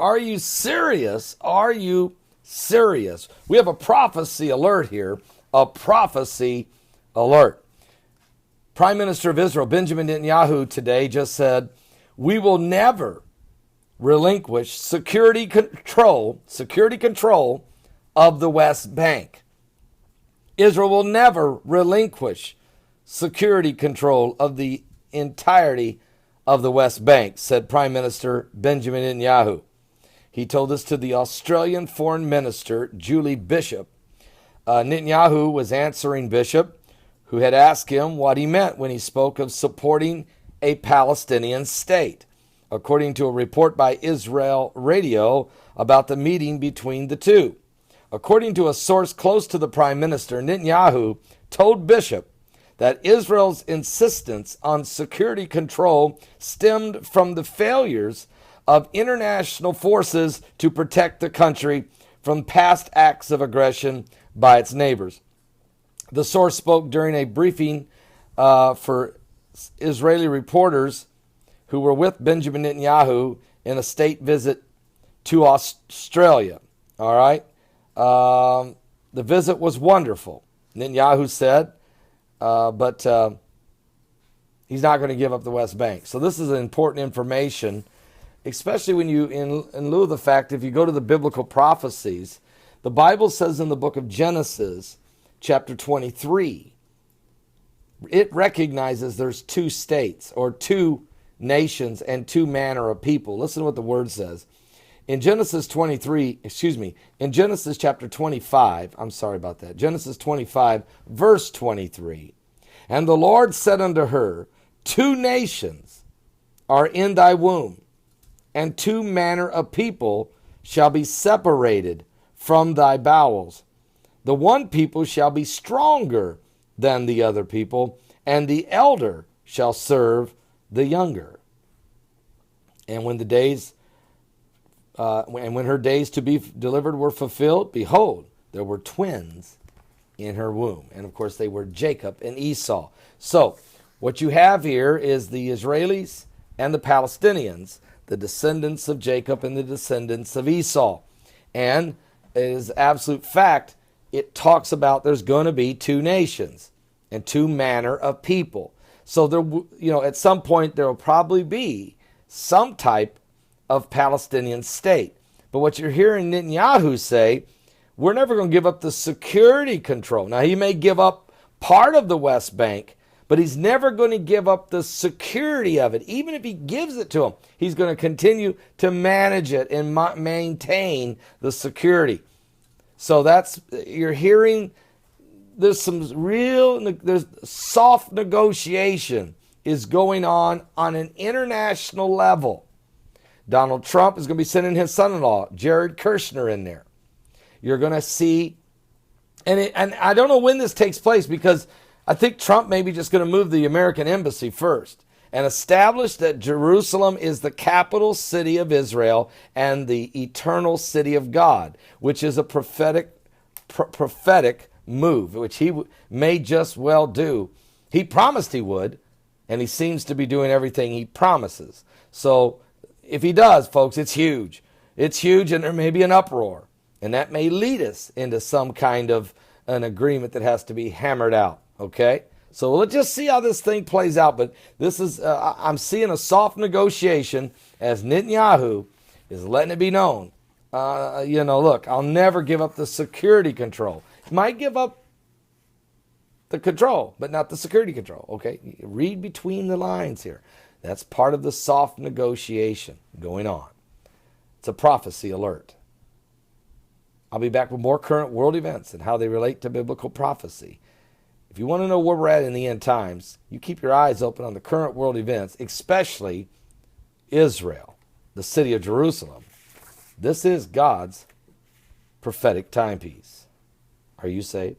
Are you serious? Are you serious? We have a prophecy alert here. A prophecy alert. Prime Minister of Israel, Benjamin Netanyahu, today just said, we will never relinquish security control of the West Bank. Israel will never relinquish security control of the entirety of the West Bank, said Prime Minister Benjamin Netanyahu. He told this to the Australian Foreign Minister, Julie Bishop. Netanyahu was answering Bishop, who had asked him what he meant when he spoke of supporting a Palestinian state, according to a report by Israel Radio about the meeting between the two. According to a source close to the Prime Minister, Netanyahu told Bishop that Israel's insistence on security control stemmed from the failures of international forces to protect the country from past acts of aggression by its neighbors. The source spoke during a briefing for Israeli reporters who were with Benjamin Netanyahu in a state visit to Australia. All right. The visit was wonderful, Netanyahu said, but he's not going to give up the West Bank. So this is important information, especially when you, in lieu of the fact, if you go to the biblical prophecies, the Bible says in the book of Genesis, chapter 23, it recognizes there's two states or two nations and two manner of people. Listen to what the word says. In Genesis chapter 25, Genesis 25, verse 23. And the Lord said unto her, two nations are in thy womb, and two manner of people shall be separated from thy bowels. The one people shall be stronger than the other people, and the elder shall serve the younger. And when when her days to be delivered were fulfilled, behold, there were twins in her womb. And of course, they were Jacob and Esau. So what you have here is the Israelis and the Palestinians, the descendants of Jacob and the descendants of Esau. And it is absolute fact, it talks about there's going to be two nations and two manner of people. So there, at some point there will probably be some type of Palestinian state. But what you're hearing Netanyahu say, we're never going to give up the security control. Now, he may give up part of the West Bank, but he's never going to give up the security of it. Even if he gives it to them, he's going to continue to manage it and maintain the security. So you're hearing there's soft negotiation is going on an international level. Donald Trump is going to be sending his son-in-law, Jared Kushner, in there. You're going to see, and I don't know when this takes place, because I think Trump may be just going to move the American embassy first and establish that Jerusalem is the capital city of Israel and the eternal city of God, which is a prophetic move, which he may just well do. He promised he would, and he seems to be doing everything he promises. So if he does, folks, it's huge. It's huge, and there may be an uproar. And that may lead us into some kind of an agreement that has to be hammered out, okay? So let's just see how this thing plays out. But this is, I'm seeing a soft negotiation as Netanyahu is letting it be known. Look, I'll never give up the security control. He might give up the control, but not the security control, okay? Read between the lines here. That's part of the soft negotiation going on. It's a prophecy alert. I'll be back with more current world events and how they relate to biblical prophecy. If you want to know where we're at in the end times, you keep your eyes open on the current world events, especially Israel, the city of Jerusalem. This is God's prophetic timepiece. Are you saved?